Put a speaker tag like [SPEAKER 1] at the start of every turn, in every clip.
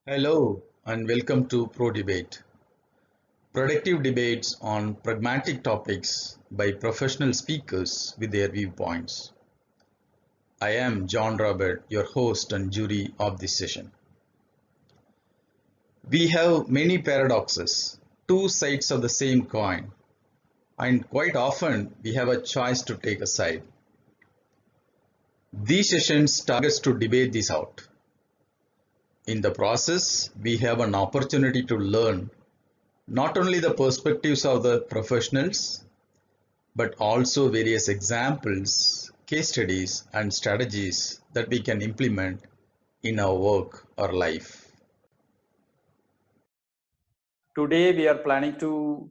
[SPEAKER 1] Hello and welcome to Pro Debate, productive debates on pragmatic topics by professional speakers with their viewpoints. I am John Robert, your host and jury of this session. We have many paradoxes, two sides of the same coin, and quite often we have a choice to take a side. These sessions target to debate this out. In the process, we have an opportunity to learn not only the perspectives of the professionals, but also various examples, case studies, and strategies that we can implement in our work or life.
[SPEAKER 2] Today, we are planning to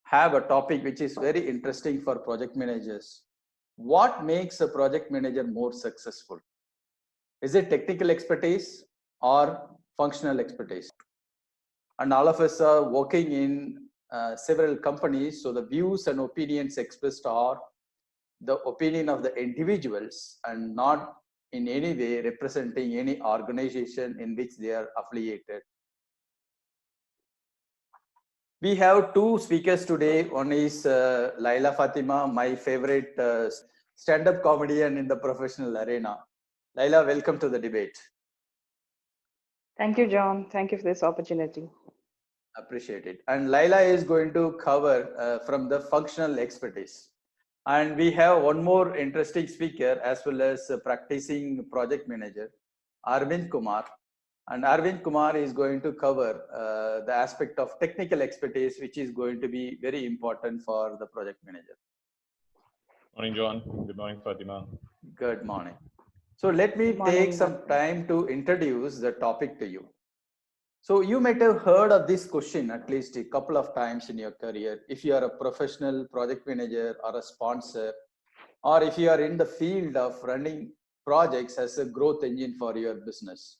[SPEAKER 2] have a topic which is very interesting for project managers. What makes a project manager more successful? Is it technical expertise or functional expertise? And all of us are working in several companies, so the views and opinions expressed are the opinion of the individuals and not in any way representing any organization in which they are affiliated. We have two speakers today. One is Laila Fatima, my favorite stand-up comedian in the professional arena. Laila, welcome to the debate.
[SPEAKER 3] Thank you, John. Thank you for this opportunity.
[SPEAKER 2] Appreciate it. And Laila is going to cover from the functional expertise. And we have one more interesting speaker as well as a practicing project manager, Arvind Kumar. And Arvind Kumar is going to cover the aspect of technical expertise, which is going to be very important for the project manager.
[SPEAKER 4] Morning, John. Good morning, Fatima.
[SPEAKER 2] Good morning. So let me take some time to introduce the topic to you. So you might have heard of this question at least a couple of times in your career. If you are a professional project manager or a sponsor, or if you are in the field of running projects as a growth engine for your business.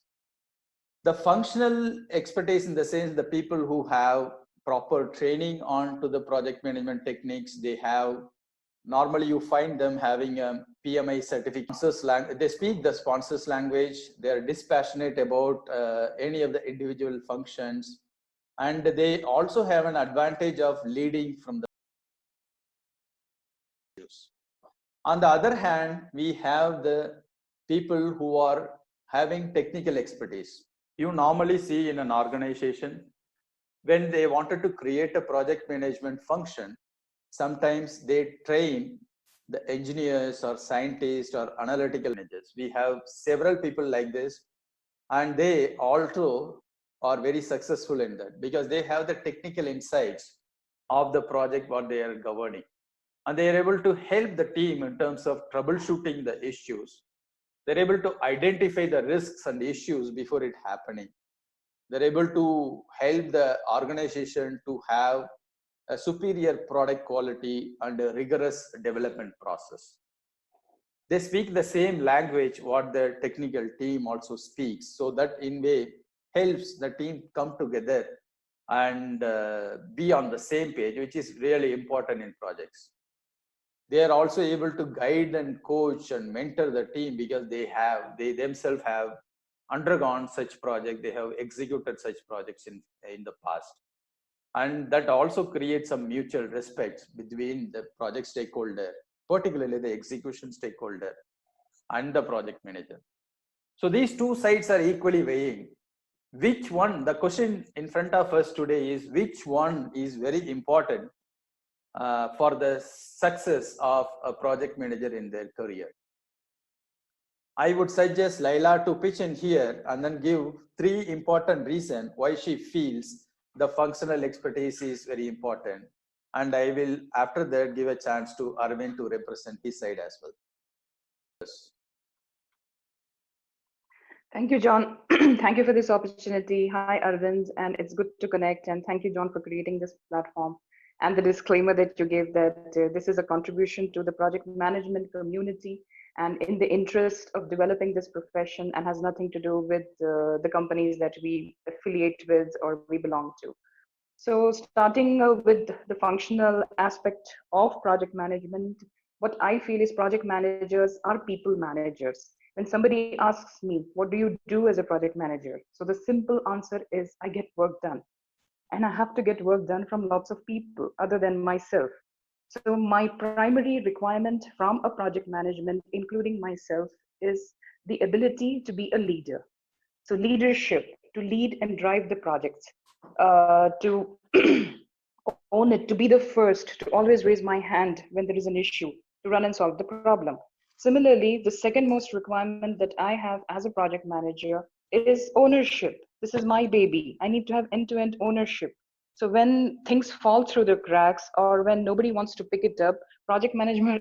[SPEAKER 2] The functional expertise in the sense the people who have proper training on to the project management techniques, they have, normally you find them having a PMI certificate. They speak the sponsor's language, they're dispassionate about any of the individual functions, and they also have an advantage of leading from the issues. On the other hand, we have the people who are having technical expertise. You normally see in an organization when they wanted to create a project management function, sometimes they train the engineers or scientists or analytical managers. We have several people like this, and they also are very successful in that because they have the technical insights of the project what they are governing, and they are able to help the team in terms of troubleshooting the issues. They're able to identify the risks and issues before it happening. They're able to help the organization to have a superior product quality and a rigorous development process. They speak the same language what the technical team also speaks, so that in way helps the team come together and be on the same page, which is really important in projects. They are also able to guide and coach and mentor the team because they themselves have undergone such projects, they have executed such projects in the past. And that also creates some mutual respect between the project stakeholder, particularly the execution stakeholder and the project manager. So these two sides are equally weighing. Which one, the question in front of us today is which one is very important for the success of a project manager in their career. I would suggest Laila to pitch in here and then give three important reasons why she feels the functional expertise is very important. And I will, after that, give a chance to Arvind to represent his side as well. Yes.
[SPEAKER 3] Thank you, John. Thank you for this opportunity. Hi, Arvind, and it's good to connect. And thank you, John, for creating this platform. And the disclaimer that you gave that this is a contribution to the project management community and in the interest of developing this profession, and has nothing to do with the companies that we affiliate with or we belong to. So starting with the functional aspect of project management, what I feel is project managers are people managers. When somebody asks me, what do you do as a project manager? So the simple answer is I get work done. And I have to get work done from lots of people other than myself. So my primary requirement from a project management, including myself, is the ability to be a leader. So leadership, to lead and drive the projects, to own it, to be the first, to always raise my hand when there is an issue, to run and solve the problem. Similarly, the second most requirement that I have as a project manager is ownership. This is my baby. I need to have end-to-end ownership. So when things fall through the cracks or when nobody wants to pick it up, project manager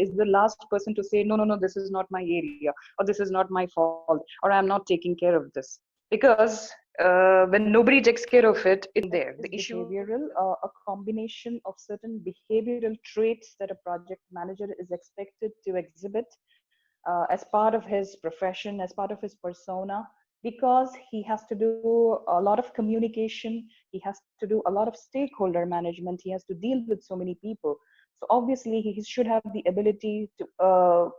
[SPEAKER 3] is the last person to say, no, no, no, this is not my area, or this is not my fault, or I'm not taking care of this. Because when nobody takes care of it, it's there. The issue behavioral, a combination of certain behavioral traits that a project manager is expected to exhibit as part of his profession, as part of his persona, because he has to do a lot of communication, he has to do a lot of stakeholder management, he has to deal with so many people. So obviously, he should have the ability to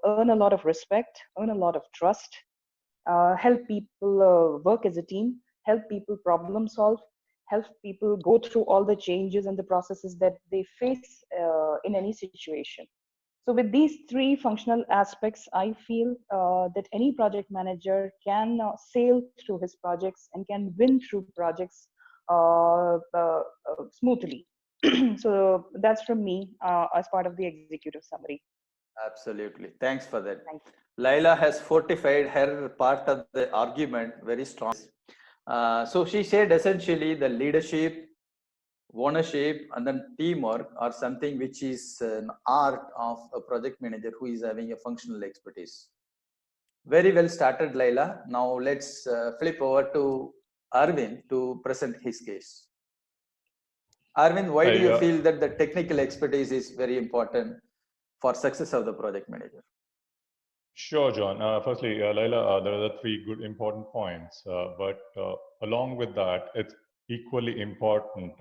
[SPEAKER 3] earn a lot of respect, earn a lot of trust, help people work as a team, help people problem solve, help people go through all the changes and the processes that they face in any situation. So with these three functional aspects, I feel that any project manager can sail through his projects and can win through projects smoothly. So that's from me as part of the executive summary.
[SPEAKER 2] Absolutely. Thanks for that.
[SPEAKER 3] Thank you.
[SPEAKER 2] Laila has fortified her part of the argument very strong. So she said essentially the leadership, ownership, and then teamwork are something which is an art of a project manager who is having a functional expertise. Very well started, Laila. Now let's flip over to Arvind to present his case. Arvind, why do you feel that the technical expertise is very important for success of the project manager?
[SPEAKER 4] Sure, John. Firstly, Laila, there are the three good important points, but along with that, it's equally important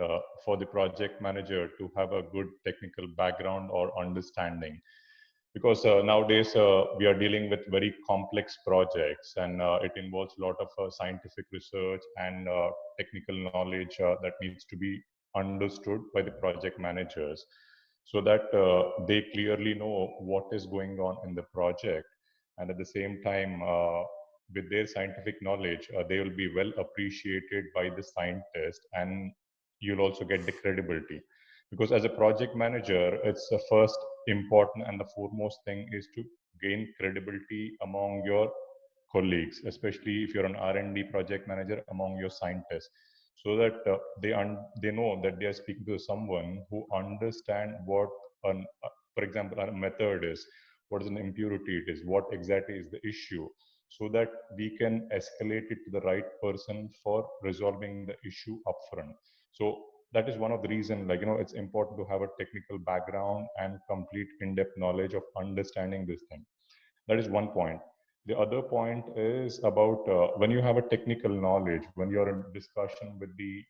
[SPEAKER 4] for the project manager to have a good technical background or understanding, because nowadays we are dealing with very complex projects, and it involves a lot of scientific research and technical knowledge that needs to be understood by the project managers, so that they clearly know what is going on in the project, and at the same time, with their scientific knowledge, they will be well appreciated by the scientist, and you'll also get the credibility. Because as a project manager, it's the first important and the foremost thing is to gain credibility among your colleagues, especially if you're an R&D project manager, among your scientists, so that they know that they are speaking to someone who understand what for example, a method is, what is an impurity it is, what exactly is the issue, so that we can escalate it to the right person for resolving the issue upfront. So that is one of the reasons, like, it's important to have a technical background and complete in-depth knowledge of understanding this thing. That is one point. The other point is about when you have a technical knowledge, when you're in discussion with the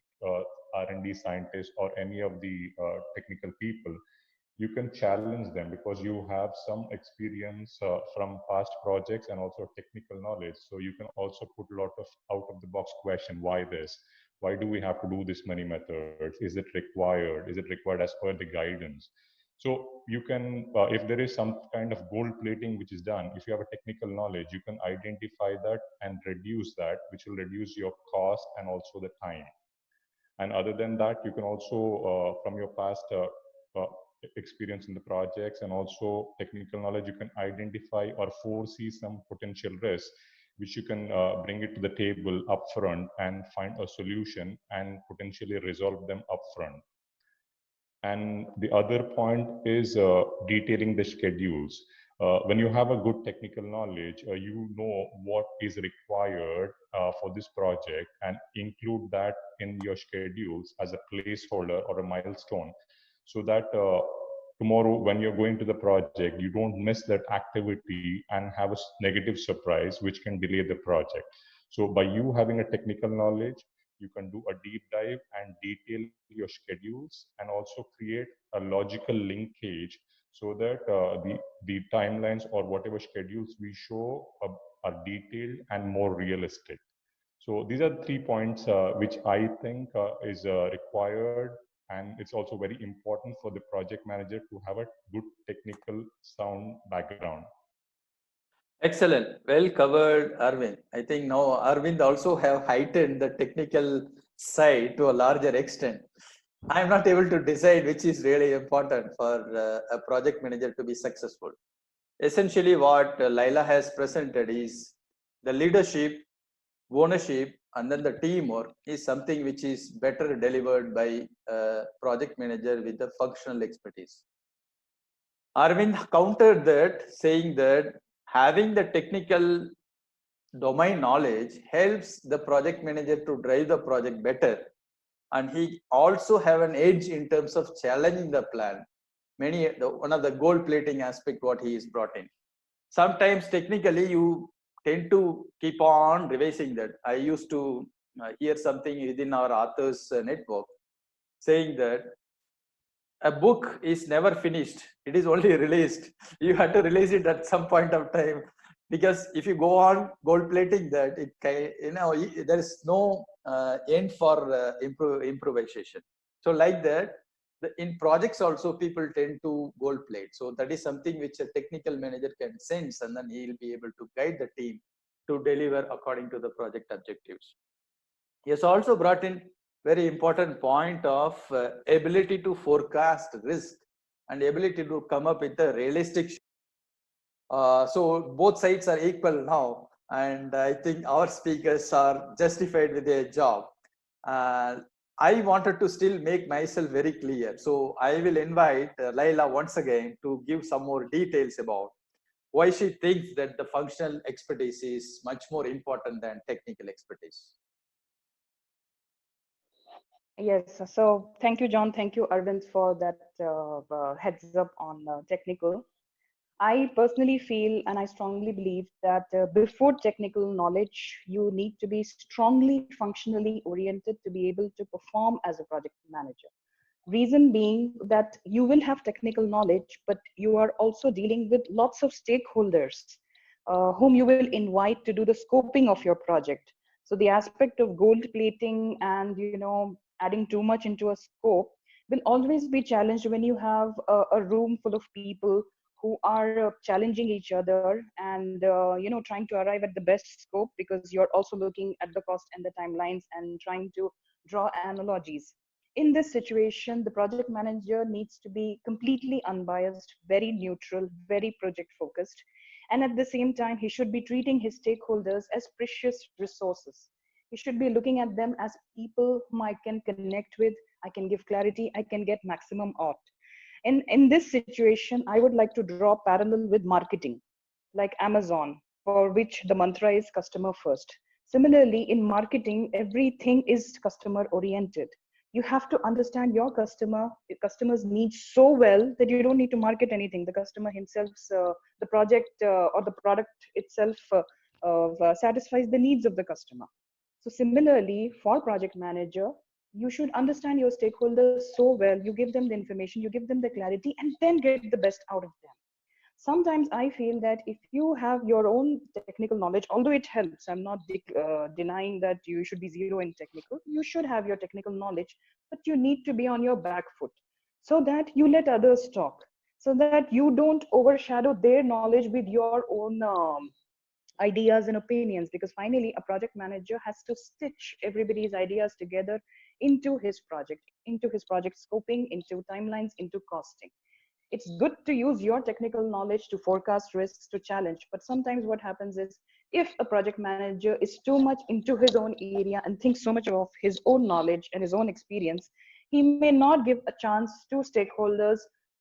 [SPEAKER 4] R&D scientists or any of the technical people, you can challenge them because you have some experience from past projects and also technical knowledge. So you can also put a lot of out of the box question: why this? Why do we have to do this many methods? Is it required? Is it required as per the guidance? So you can, if there is some kind of gold plating which is done, if you have a technical knowledge, you can identify that and reduce that, which will reduce your cost and also the time. And other than that, you can also, from your past experience in the projects and also technical knowledge, you can identify or foresee some potential risks, which you can bring it to the table upfront and find a solution and potentially resolve them upfront. And the other point is detailing the schedules. When you have a good technical knowledge, you know what is required for this project and include that in your schedules as a placeholder or a milestone, so that tomorrow when you're going to the project, you don't miss that activity and have a negative surprise which can delay the project. So by you having a technical knowledge, you can do a deep dive and detail your schedules and also create a logical linkage so that the timelines or whatever schedules we show are detailed and more realistic. So these are 3 points which I think is required, and it's also very important for the project manager to have a good technical sound background.
[SPEAKER 2] Excellent. Well covered, Arvind. I think now Arvind also have heightened the technical side to a larger extent. I'm not able to decide which is really important for a project manager to be successful. Essentially, what Laila has presented is the leadership, ownership, and then the teamwork is something which is better delivered by a project manager with the functional expertise. Arvind countered that, saying that having the technical domain knowledge helps the project manager to drive the project better, and he also have an edge in terms of challenging the plan. One of the gold plating aspect what he is brought in. Sometimes technically you tend to keep on revising that. I used to hear something within our authors network saying that a book is never finished, it is only released. You have to release it at some point of time, because if you go on gold plating that, it there is no end for improvisation. So like that, in projects also people tend to gold plate. So that is something which a technical manager can sense, and then he will be able to guide the team to deliver according to the project objectives. He has also brought in very important point of ability to forecast risk and ability to come up with a realistic. So both sides are equal now, and I think our speakers are justified with their job. I wanted to still make myself very clear, so I will invite Laila once again to give some more details about why she thinks that the functional expertise is much more important than technical expertise.
[SPEAKER 3] Yes, so thank you, John. Thank you, Arvind, for that heads up on technical. I personally feel and I strongly believe that before technical knowledge, you need to be strongly functionally oriented to be able to perform as a project manager. Reason being that you will have technical knowledge, but you are also dealing with lots of stakeholders whom you will invite to do the scoping of your project. So the aspect of gold plating and adding too much into a scope will always be challenged when you have a room full of people who are challenging each other and trying to arrive at the best scope, because you're also looking at the cost and the timelines and trying to draw analogies. In this situation, the project manager needs to be completely unbiased, very neutral, very project focused, and at the same time he should be treating his stakeholders as precious resources. He should be looking at them as people whom I can connect with, I can give clarity, I can get maximum out. In this situation, I would like to draw parallel with marketing, like Amazon, for which the mantra is customer first. Similarly, in marketing, everything is customer oriented. You have to understand your customer's needs so well that you don't need to market anything. The customer himself, the project or the product itself satisfies the needs of the customer. So similarly, for project manager, you should understand your stakeholders so well. You give them the information, you give them the clarity, and then get the best out of them. Sometimes I feel that if you have your own technical knowledge, although it helps, I'm not denying that you should be zero in technical, you should have your technical knowledge, but you need to be on your back foot so that you let others talk, so that you don't overshadow their knowledge with your own ideas and opinions, because finally a project manager has to stitch everybody's ideas together into his project scoping, into timelines, into costing. It's good to use your technical knowledge to forecast risks, to challenge, but sometimes what happens is, if a project manager is too much into his own area and thinks so much of his own knowledge and his own experience, he may not give a chance to stakeholders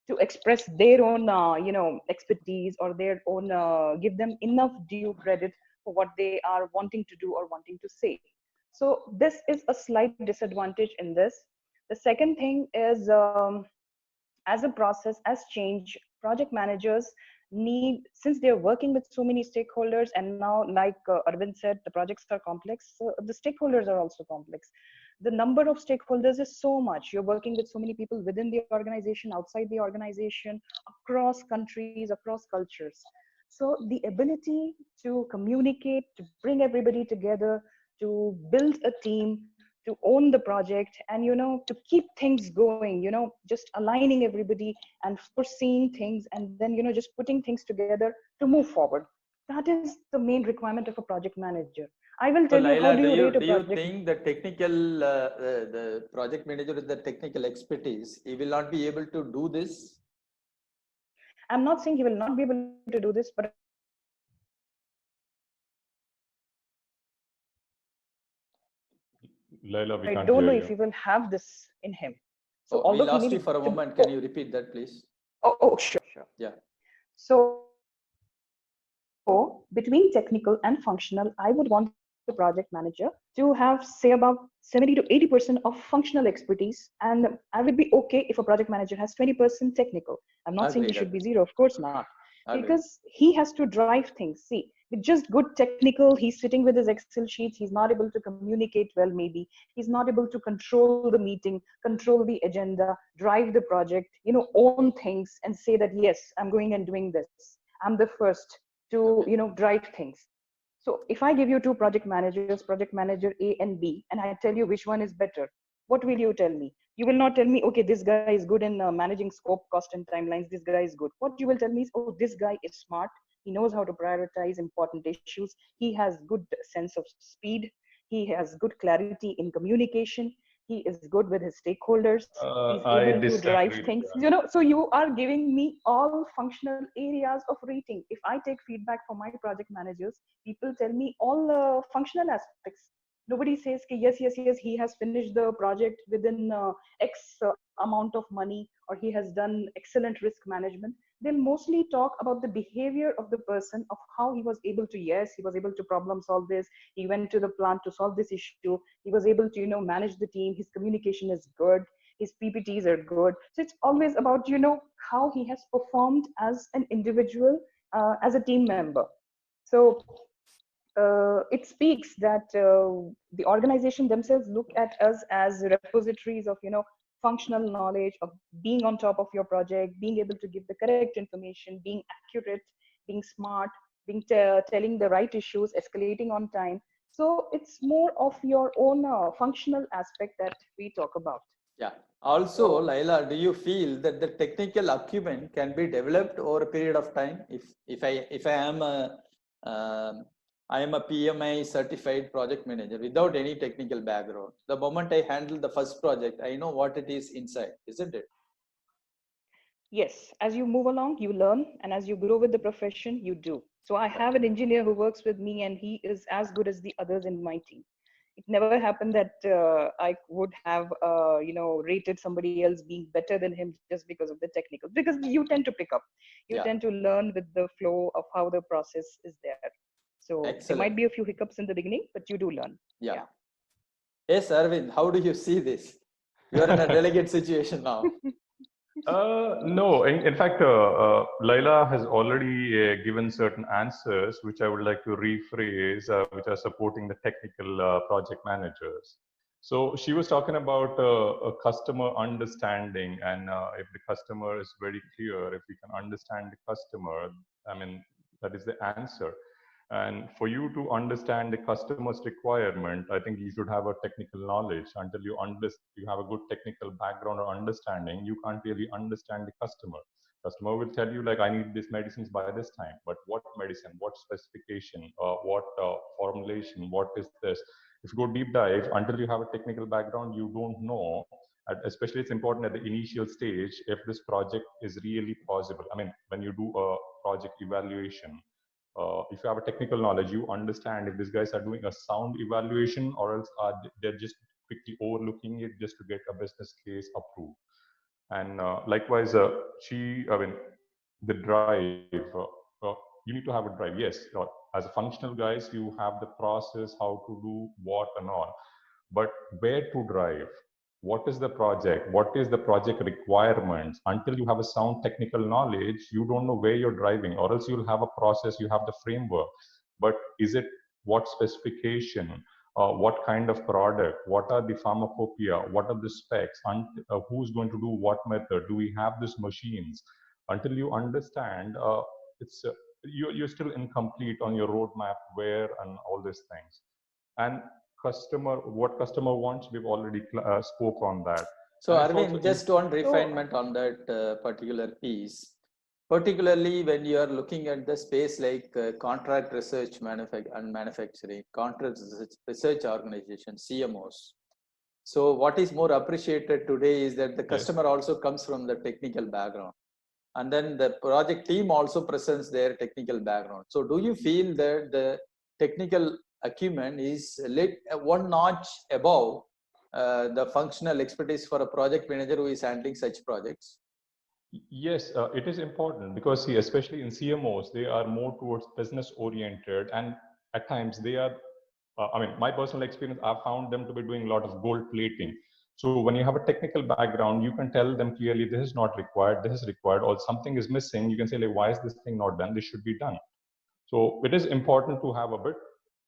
[SPEAKER 3] to express their own expertise, or their own give them enough due credit for what they are wanting to do or wanting to say. So this is a slight disadvantage in this. The second thing is, as a process, as change, project managers need, since they're working with so many stakeholders, and now, like Arvind said, the projects are complex, so the stakeholders are also complex. The number of stakeholders is so much. You're working with so many people within the organization, outside the organization, across countries, across cultures. So the ability to communicate, to bring everybody together, to build a team, to own the project, and to keep things going, just aligning everybody and foreseeing things, and then just putting things together to move forward. That is the main requirement of a project manager. I will
[SPEAKER 2] So
[SPEAKER 3] tell you, how
[SPEAKER 2] Laila,
[SPEAKER 3] do you rate a
[SPEAKER 2] do you
[SPEAKER 3] project?
[SPEAKER 2] think the technical, the project manager with the technical expertise, he will not be able to do this?
[SPEAKER 3] I'm not saying he will not be able to do this, but
[SPEAKER 4] Laila, we
[SPEAKER 3] I
[SPEAKER 4] can't
[SPEAKER 3] don't know
[SPEAKER 4] hear
[SPEAKER 3] if
[SPEAKER 4] you.
[SPEAKER 3] he will have this in him. So
[SPEAKER 2] Oh, we
[SPEAKER 3] although he
[SPEAKER 2] lost
[SPEAKER 3] may
[SPEAKER 2] you
[SPEAKER 3] be
[SPEAKER 2] for a moment. Can you repeat that, please?
[SPEAKER 3] sure, sure.
[SPEAKER 2] Yeah.
[SPEAKER 3] So between technical and functional, I would want the project manager to have, say, about 70 to 80% of functional expertise. And I would be okay if a project manager has 20% technical. I'm not saying he
[SPEAKER 2] Agreed,
[SPEAKER 3] should be
[SPEAKER 2] agreed.
[SPEAKER 3] zero, of course not,
[SPEAKER 2] Agreed.
[SPEAKER 3] because he has to drive things. See, with just good technical, he's sitting with his Excel sheets, he's not able to communicate well, maybe. He's not able to control the meeting, control the agenda, drive the project, own things and say that, yes, I'm going and doing this. I'm the first to
[SPEAKER 2] Okay.
[SPEAKER 3] drive things. So if I give you two project managers, project manager A and B, and I tell you which one is better, what will you tell me? You will not tell me, okay, this guy is good in managing scope, cost, and timelines. This guy is good. What you will tell me is, oh, this guy is smart. He knows how to prioritize important issues. He has good sense of speed. He has good clarity in communication. He is good with his stakeholders. He's
[SPEAKER 4] I
[SPEAKER 3] able to drive
[SPEAKER 4] disagree.
[SPEAKER 3] things. So you are giving me all functional areas of rating. If I take feedback from my project managers, people tell me all functional aspects. Nobody says, yes, yes, yes, he has finished the project within X amount of money, or he has done excellent risk management. They'll mostly talk about the behavior of the person, of how he was able to, yes, he was able to problem solve this. He went to the plant to solve this issue. He was able to, manage the team. His communication is good. His PPTs are good. So it's always about, how he has performed as an individual, as a team member. So it speaks that the organization themselves look at us as repositories of functional knowledge, of being on top of your project, being able to give the correct information, being accurate, being smart, being telling the right issues, escalating on time. So it's more of your own functional aspect that we talk about.
[SPEAKER 2] Yeah. Also,
[SPEAKER 3] So
[SPEAKER 2] Laila, do you feel that the technical acumen can be developed over a period of time? If I am a PMI certified project manager without any technical background, the moment I handle the first project, I know what it is inside, isn't it?
[SPEAKER 3] yes, as you move along, you learn, and as you grow with the profession, you do. So I have an engineer who works with me, and he is as good as the others in my team. It never happened that I would have, rated somebody else being better than him just because of the technical. Because you tend to pick up, you
[SPEAKER 2] Yeah.
[SPEAKER 3] tend to learn with the flow of how the process is there. So there might
[SPEAKER 2] Excellent.
[SPEAKER 3] be a few hiccups in the beginning, but you do learn.
[SPEAKER 2] Yeah.
[SPEAKER 3] Yeah.
[SPEAKER 2] Yes, Arvind, how do you see this? You are in a delegate situation now.
[SPEAKER 4] No, in fact, Laila has already given certain answers, which I would like to rephrase, which are supporting the technical project managers. So she was talking about a customer understanding, and if the customer is very clear, if we can understand the customer, I mean, that is the answer. And for you to understand the customer's requirement, I think you should have a technical knowledge. Until you have a good technical background or understanding, you can't really understand the customer. Customer will tell you like, I need these medicines by this time, but what medicine, what specification, what formulation, what is this? If you go deep dive, until you have a technical background, you don't know. Especially, it's important at the initial stage if this project is really possible. I mean, when you do a project evaluation, if you have a technical knowledge, you understand if these guys are doing a sound evaluation or else they're just quickly overlooking it just to get a business case approved. And likewise, I mean, the drive, you need to have a drive. Yes, as a functional guys, you have the process, how to do what and all. But where to drive? What is the project? What is the project requirements? Until you have a sound technical knowledge, you don't know where you're driving, or else you'll have a process, you have the framework. But is it what specification? what kind of product, what are the pharmacopoeia, what are the specs, who's going to do what method, do we have these machines? Until you understand, you're still incomplete on your roadmap, where and all these things. And what customer wants, we've already spoke on that.
[SPEAKER 2] So
[SPEAKER 4] And
[SPEAKER 2] Arvind, just one refinement on that particular piece, particularly when you are looking at the space like contract research and manufacturing, contract research organization, CMOs. So what is more appreciated today is that the customer also comes from the technical background. And then the project team also presents their technical background. So do you feel that the technical acumen is one notch above the functional expertise for a project manager who is handling such projects?
[SPEAKER 4] Yes, it is important because, see, especially in CMOs, they are more towards business oriented, and at times they are, I mean, my personal experience, I've found them to be doing a lot of gold plating. So when you have a technical background, you can tell them clearly, this is not required, this is required, or something is missing. You can say, like, why is this thing not done? This should be done. So it is important to have a bit,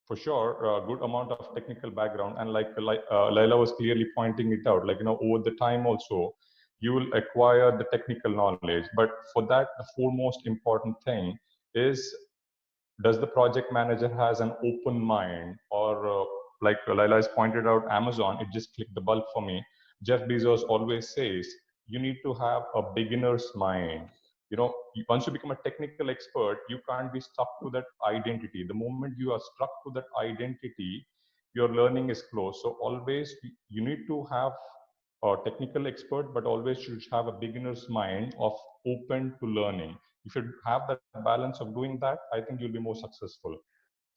[SPEAKER 4] for sure, a good amount of technical background. And like Laila was clearly pointing it out, like, over the time also, you will acquire the technical knowledge. But for that, the foremost important thing is, does the project manager has an open mind? Or like Laila has pointed out, Amazon, it just clicked the bulb for me. Jeff Bezos always says, you need to have a beginner's mind. Once you become a technical expert, you can't be stuck to that identity. The moment you are stuck to that identity, your learning is closed. So always you need to have a technical expert, but always should have a beginner's mind of open to learning. If you have that balance of doing that, I think you'll be more successful.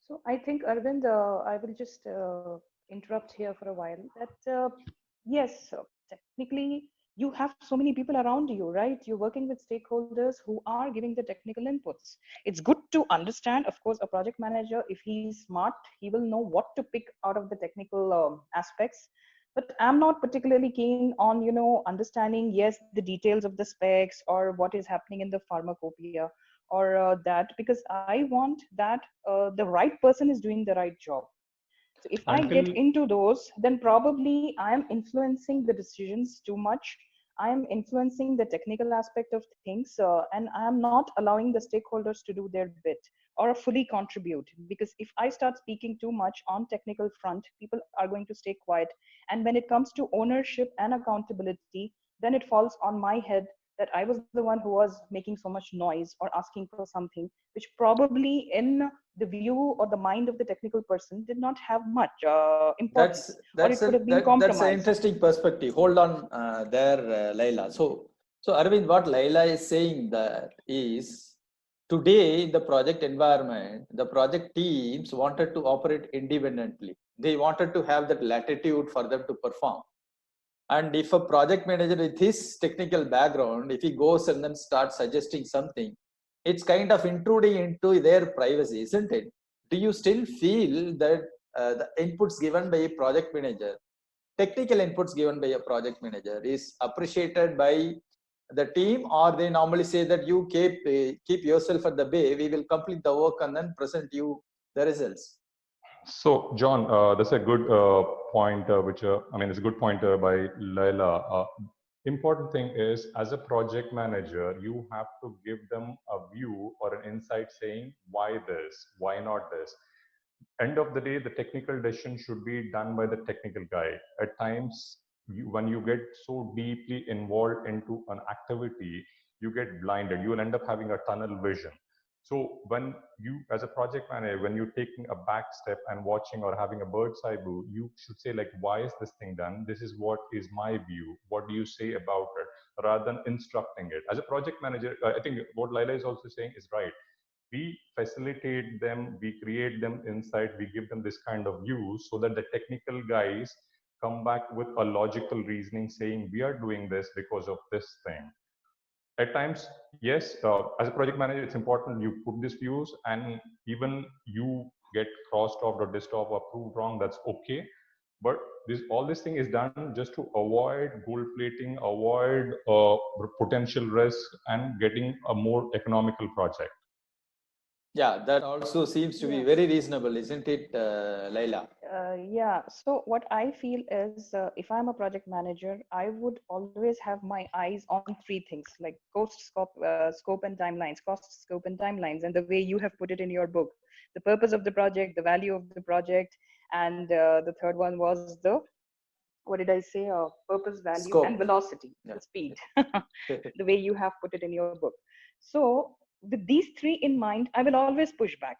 [SPEAKER 3] So I think, Arvind, I will just interrupt here for a while. That yes, technically you have so many people around you, right? You're working with stakeholders who are giving the technical inputs. It's good to understand, of course, a project manager, if he's smart, he will know what to pick out of the technical aspects. But I'm not particularly keen on, understanding, yes, the details of the specs or what is happening in the pharmacopoeia or that, because I want that the right person is doing the right job. So if I get into those, then probably I am influencing the decisions too much. I am influencing the technical aspect of things, and I am not allowing the stakeholders to do their bit or fully contribute. Because if I start speaking too much on technical front, people are going to stay quiet. And when it comes to ownership and accountability, then it falls on my head that I was the one who was making so much noise or asking for something, which probably in the view or the mind of the technical person did not have much importance, or it could have been compromised.
[SPEAKER 2] That's an interesting perspective. Hold on there, Laila. So Arvind, what Laila is saying that is, today in the project environment, the project teams wanted to operate independently. They wanted to have that latitude for them to perform. And if a project manager with his technical background, if he goes and then starts suggesting something, it's kind of intruding into their privacy, isn't it? Do you still feel that the inputs given by a project manager, technical inputs given by a project manager, is appreciated by the team, or they normally say that you keep yourself at the bay, we will complete the work and then present you the results?
[SPEAKER 4] So, John, that's a good point, it's a good point by Laila. Important thing is, as a project manager, you have to give them a view or an insight saying, why this, why not this? End of the day, the technical decision should be done by the technical guy. At times, when you get so deeply involved into an activity, you get blinded. You will end up having a tunnel vision. So when you, as a project manager, when you're taking a back step and watching or having a bird's eye view, you should say, like, why is this thing done? This is what is my view. What do you say about it? Rather than instructing it. As a project manager, I think what Laila is also saying is right. We facilitate them, we create them insight, we give them this kind of views so that the technical guys come back with a logical reasoning saying, we are doing this because of this thing. At times, yes, as a project manager, it's important you put these views, and even you get crossed off or dissed off or proved wrong, that's okay. But all this thing is done just to avoid gold plating, avoid potential risk, and getting a more economical project.
[SPEAKER 2] Yeah, that also seems to be very reasonable, isn't it, Laila?
[SPEAKER 3] Yeah, so what I feel is if I'm a project manager, I would always have my eyes on three things like cost, scope and timelines, cost, scope, and timelines, and the way you have put it in your book, the purpose of the project, the value of the project, and the third one was the, what did I say? Purpose, value, and
[SPEAKER 2] Scope.
[SPEAKER 3] velocity,
[SPEAKER 2] Yeah.
[SPEAKER 3] the speed, the way you have put it in your book. So with these three in mind, I will always push back.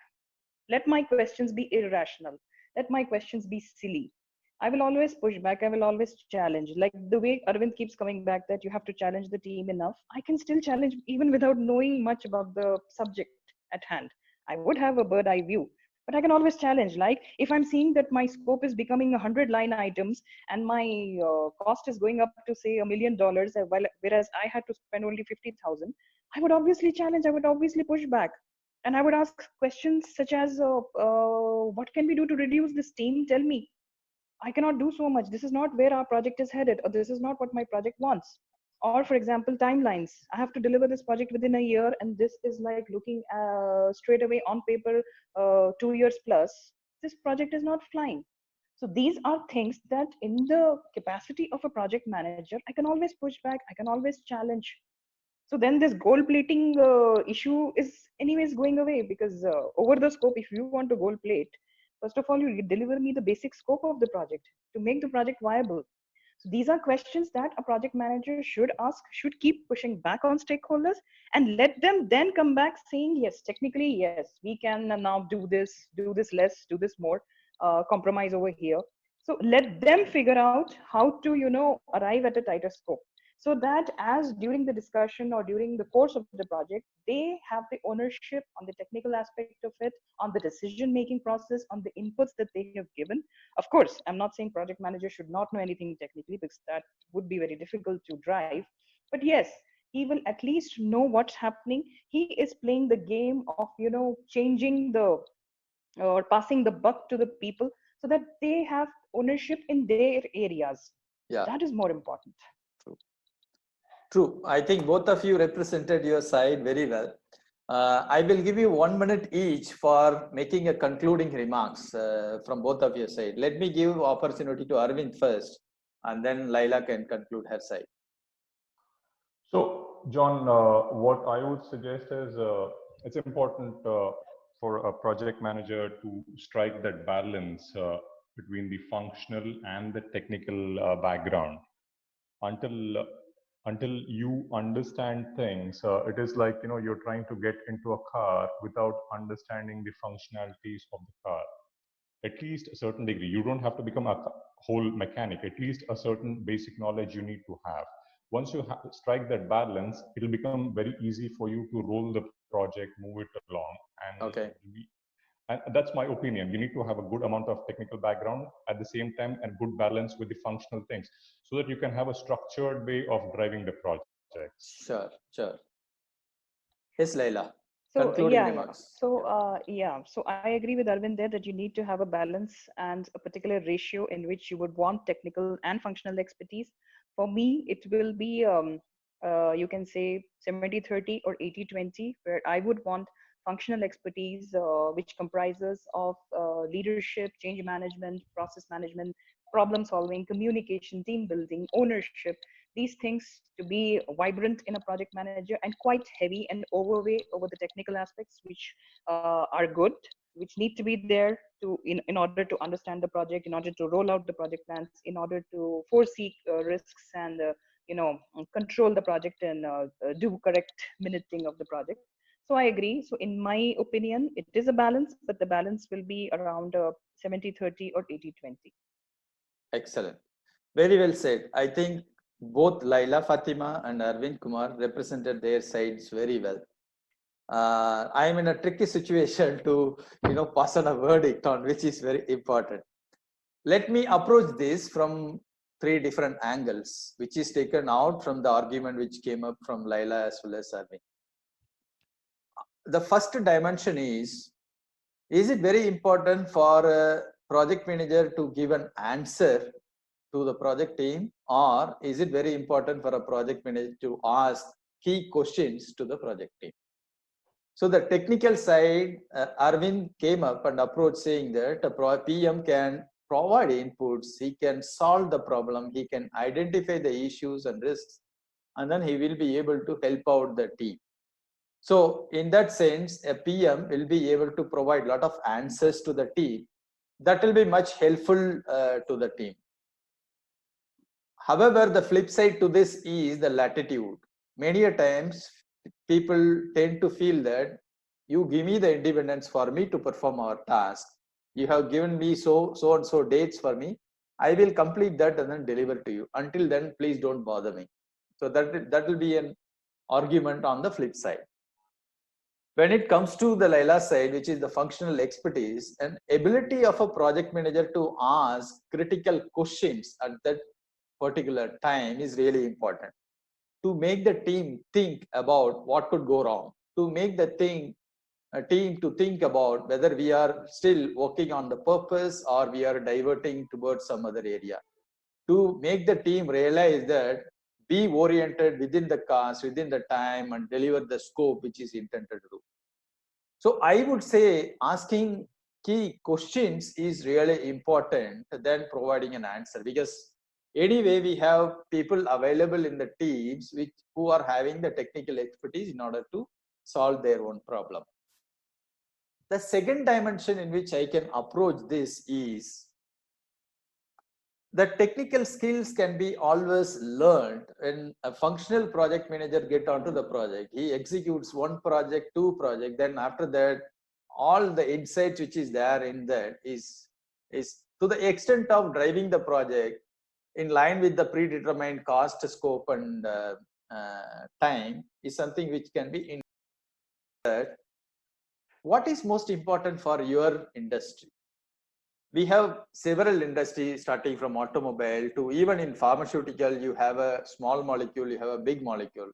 [SPEAKER 3] Let my questions be irrational. Let my questions be silly. I will always push back. I will always challenge. Like the way Arvind keeps coming back that you have to challenge the team enough. I can still challenge even without knowing much about the subject at hand. I would have a bird eye view, but I can always challenge. Like if I'm seeing that my scope is becoming 100 line items and my cost is going up to say $1 million, whereas I had to spend only 50,000, I would obviously challenge. I would obviously push back, and I would ask questions such as, what can we do to reduce this team? Tell me. I cannot do so much. This is not where our project is headed, or this is not what my project wants. Or, for example, timelines. I have to deliver this project within a year, and this is like looking straight away on paper, 2 years plus. This project is not flying. So these are things that, in the capacity of a project manager, I can always push back. I can always challenge. So then this gold plating issue is anyways going away, because over the scope, if you want to gold plate, first of all, you deliver me the basic scope of the project to make the project viable. So these are questions that a project manager should ask, should keep pushing back on stakeholders, and let them then come back saying, yes, technically, yes, we can now do this less, do this more, compromise over here. So let them figure out how to, arrive at a tighter scope, so that as during the discussion or during the course of the project, they have the ownership on the technical aspect of it, on the decision making process, on the inputs that they have given. Of course, I'm not saying project manager should not know anything technically, because that would be very difficult to drive. But yes, he will at least know what's happening. He is playing the game of, changing the, or passing the buck to the people, so that they have ownership in their areas.
[SPEAKER 2] Yeah,
[SPEAKER 3] That is more important.
[SPEAKER 2] true. True. I think both of you represented your side very well. I will give you 1 minute each for making a concluding remarks from both of your side. Let me give opportunity to Arvind first, and then Laila can conclude her side.
[SPEAKER 4] So, John, what I would suggest is it's important for a project manager to strike that balance between the functional and the technical background. Until until you understand things, it is like you're trying to get into a car without understanding the functionalities of the car. At least a certain degree. You don't have to become a whole mechanic. At least a certain basic knowledge you need to have. Once you strike that balance, it'll become very easy for you to roll the project, move it along,
[SPEAKER 2] Okay.
[SPEAKER 4] and that's my opinion. You need to have a good amount of technical background at the same time, and good balance with the functional things, so that you can have a structured way of driving the projects.
[SPEAKER 2] Sure, sure. Yes, Laila.
[SPEAKER 3] So
[SPEAKER 2] Concluding
[SPEAKER 3] yeah.
[SPEAKER 2] remarks.
[SPEAKER 3] So yeah. So I agree with Arvind there that you need to have a balance and a particular ratio in which you would want technical and functional expertise. For me, it will be, you can say 70-30 or 80-20, where I would want functional expertise, which comprises of leadership, change management, process management, problem solving, communication, team building, ownership. These things to be vibrant in a project manager, and quite heavy and overweight over the technical aspects, which are good, which need to be there in order to understand the project, in order to roll out the project plans, in order to foresee risks, and control the project, and do correct minuting of the project. So I agree. So in my opinion, it is a balance, but the balance will be around 70-30 or 80-20.
[SPEAKER 2] Excellent. Very well said. I think both Laila Fatima and Arvind Kumar represented their sides very well. I am in a tricky situation to, pass on a verdict on which is very important. Let me approach this from three different angles, which is taken out from the argument which came up from Laila as well as Arvind. The first dimension is it very important for a project manager to give an answer to the project team, or is it very important for a project manager to ask key questions to the project team? So the technical side, Arvind came up and approached saying that a PM can provide inputs, he can solve the problem, he can identify the issues and risks, and then he will be able to help out the team. So in that sense, a PM will be able to provide a lot of answers to the team that will be much helpful to the team. However, the flip side to this is the latitude. Many a times people tend to feel that you give me the independence for me to perform our task. You have given me so and so dates for me. I will complete that and then deliver to you. Until then, please don't bother me. So that will be an argument on the flip side. When it comes to the Laila side, which is the functional expertise, and ability of a project manager to ask critical questions at that particular time is really important. To make the team think about what could go wrong, to make the team to think about whether we are still working on the purpose or we are diverting towards some other area. To make the team realize that be oriented within the cost, within the time, and deliver the scope which is intended to do. So I would say asking key questions is really important than providing an answer, because anyway we have people available in the teams who are having the technical expertise in order to solve their own problem. The second dimension in which I can approach this is the technical skills can be always learned. When a functional project manager get onto the project, he executes one project, two project, then after that all the insights which is there in that is to the extent of driving the project in line with the predetermined cost, scope, and time is something which can be in that. What is most important for your industry? We have several industries starting from automobile to even in pharmaceutical, you have a small molecule, you have a big molecule.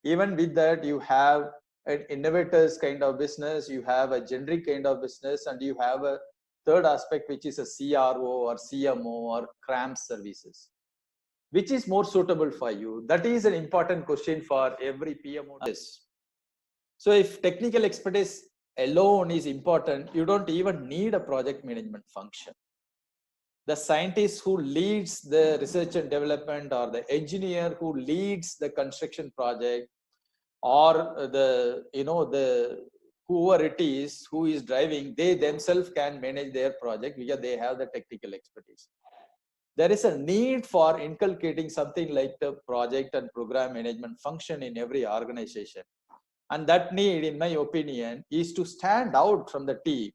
[SPEAKER 2] Even with that, you have an innovators kind of business, you have a generic kind of business, and you have a third aspect, which is a CRO or CMO or CRAM services. Which is more suitable for you? That is an important question for every PMO. So if technical expertise alone is important, you don't even need a project management function. The scientist who leads the research and development, or the engineer who leads the construction project, or the whoever it is who is driving, they themselves can manage their project because they have the technical expertise. There is a need for inculcating something like the project and program management function in every organization. And that need, in my opinion, is to stand out from the team,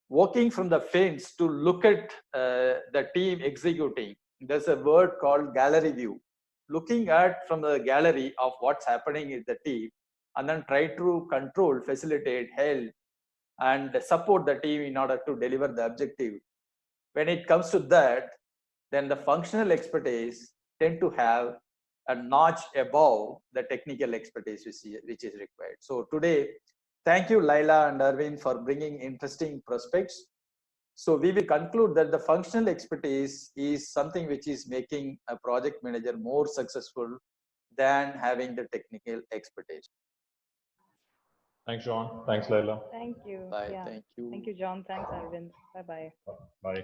[SPEAKER 2] working from the fence to look at the team executing. There's a word called gallery view, looking at from the gallery of what's happening in the team, and then try to control, facilitate, help, and support the team in order to deliver the objective. When it comes to that, then the functional expertise tend to have a notch above the technical expertise which is required. So today, thank you, Laila and Arvind, for bringing interesting prospects. So we will conclude that the functional expertise is something which is making a project manager more successful than having the technical expertise.
[SPEAKER 4] Thanks, John. Thanks, Laila.
[SPEAKER 3] Thank you.
[SPEAKER 2] Bye.
[SPEAKER 3] Yeah.
[SPEAKER 2] Thank you.
[SPEAKER 3] Thank you, John. Thanks, Arvind. Bye-bye.
[SPEAKER 4] Bye.